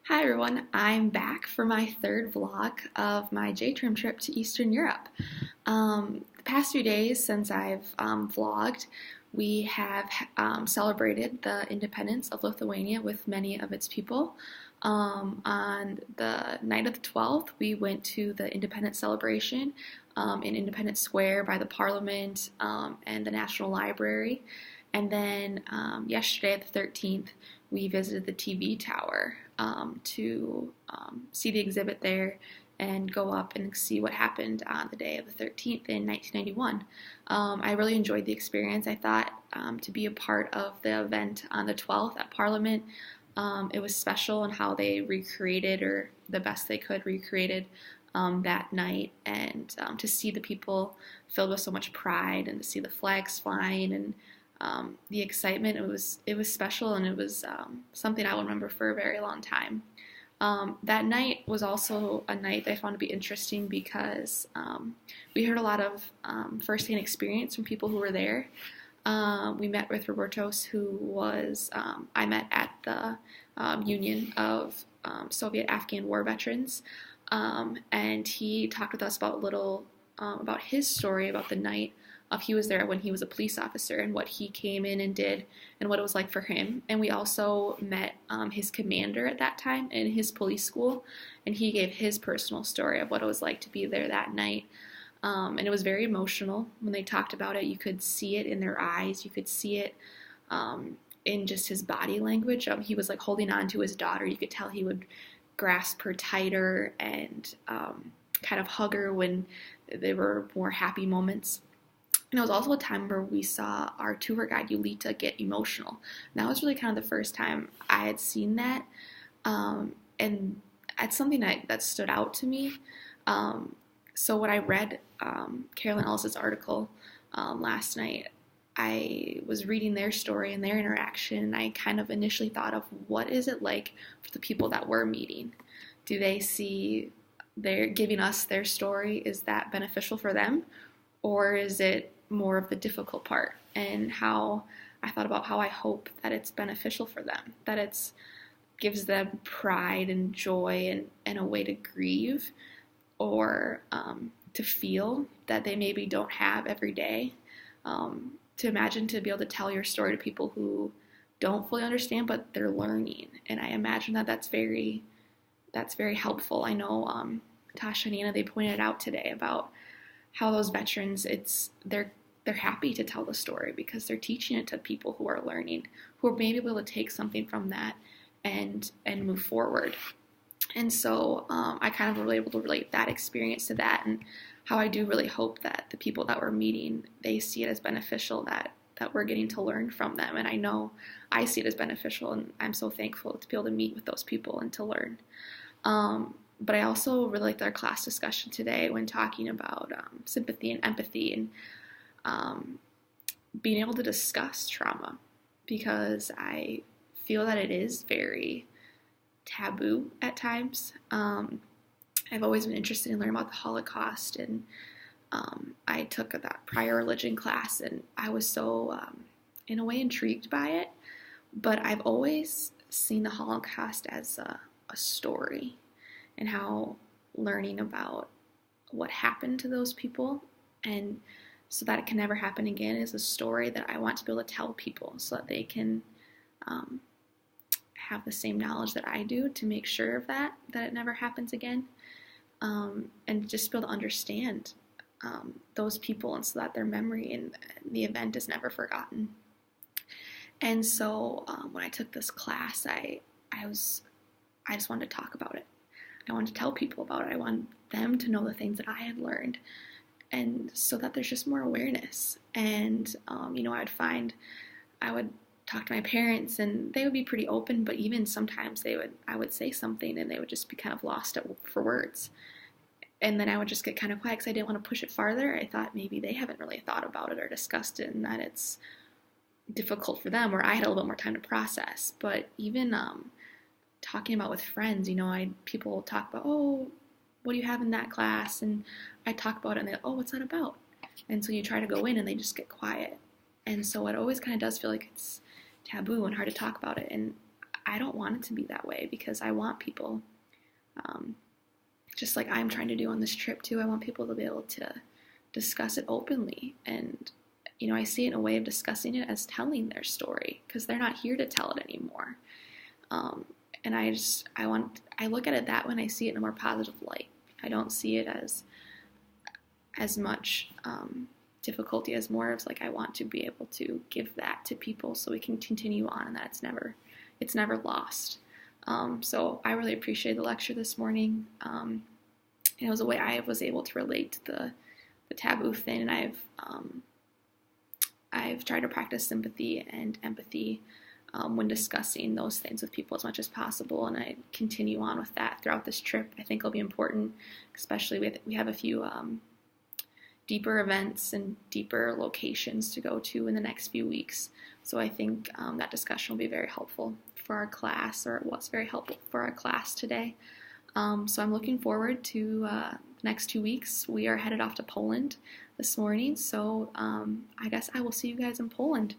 Hi everyone, I'm back for my third vlog of my J-term trip to Eastern Europe. The past few days since I've vlogged, we have celebrated the independence of Lithuania with many of its people. On the night of the 12th, we went to the independence celebration in Independence Square by the Parliament and the National Library. And then yesterday, the 13th, we visited the TV tower to see the exhibit there and go up and see what happened on the day of the 13th in 1991. I really enjoyed the experience. I thought to be a part of the event on the 12th at Parliament, it was special in how they recreated, or the best they could, recreated that night, and to see the people filled with so much pride and to see the flags flying and the excitement, it was special, and it was something I will remember for a very long time. That night was also a night that I found to be interesting because we heard a lot of firsthand experience from people who were there. We met with Robertos, who was I met at the Union of Soviet-Afghan War Veterans, and he talked with us about his story about the night of he was there when he was a police officer and what he came in and did and what it was like for him. And we also met his commander at that time in his police school, and he gave his personal story of what it was like to be there that night. And it was very emotional when they talked about it. You could see it in their eyes. You could see it in just his body language. He was like holding on to his daughter. You could tell he would grasp her tighter and kind of hug her when there were more happy moments. And it was also a time where we saw our tour guide, Yulita, get emotional. And that was really kind of the first time I had seen that. And it's something that stood out to me. So when I read Carolyn Ellis's article last night, I was reading their story and their interaction, and I kind of initially thought of what is it like for the people that we're meeting? Do they see they're giving us their story? Is that beneficial for them? Or is it more of the difficult part? And how I thought about how I hope that it's beneficial for them, that it's gives them pride and joy and a way to grieve, or to feel that they maybe don't have every day. To imagine to be able to tell your story to people who don't fully understand, but they're learning. And I imagine that that's very helpful. I know Tasha and Anna, they pointed out today about how those veterans, they're happy to tell the story because they're teaching it to people who are learning, who are maybe able to take something from that and move forward. And so I kind of really able to relate that experience to that, and how I do really hope that the people that we're meeting, they see it as beneficial, that we're getting to learn from them. And I know I see it as beneficial, and I'm so thankful to be able to meet with those people and to learn. But I also really liked our class discussion today when talking about sympathy and empathy, and being able to discuss trauma, because I feel that it is very taboo at times. I've always been interested in learning about the Holocaust, and I took that prior religion class, and I was so, in a way, intrigued by it. But I've always seen the Holocaust as a story, and how learning about what happened to those people, and so that it can never happen again, is a story that I want to be able to tell people so that they can have the same knowledge that I do to make sure of that it never happens again, and just be able to understand those people, and so that their memory and the event is never forgotten. And so when I took this class, I just wanted to talk about it. I wanted to tell people about it. I wanted them to know the things that I had learned, and so that there's just more awareness. And I would talk to my parents, and they would be pretty open, but even sometimes I would say something, and they would just be kind of lost for words. And then I would just get kind of quiet because I didn't want to push it farther. I thought maybe they haven't really thought about it or discussed it, and that it's difficult for them, or I had a little bit more time to process. But even talking about with friends, people talk about, oh, what do you have in that class? And I talk about it, and they, oh, what's that about? And so you try to go in, and they just get quiet. And so it always kind of does feel like it's taboo and hard to talk about it. And I don't want it to be that way, because I want people, just like I'm trying to do on this trip too, I want people to be able to discuss it openly. And, I see it in a way of discussing it as telling their story, because they're not here to tell it anymore. And I look at it that when I see it in a more positive light. I don't see it as much difficulty, as more of like, I want to be able to give that to people so we can continue on, and that it's never lost. So I really appreciate the lecture this morning. It was a way I was able to relate to the taboo thing, and I've tried to practice sympathy and empathy when discussing those things with people as much as possible, and I continue on with that throughout this trip. I think it'll be important, especially we have a few deeper events and deeper locations to go to in the next few weeks. So I think that discussion will be very helpful for our class, or it was very helpful for our class today. So I'm looking forward to the next 2 weeks. We are headed off to Poland this morning, so I guess I will see you guys in Poland.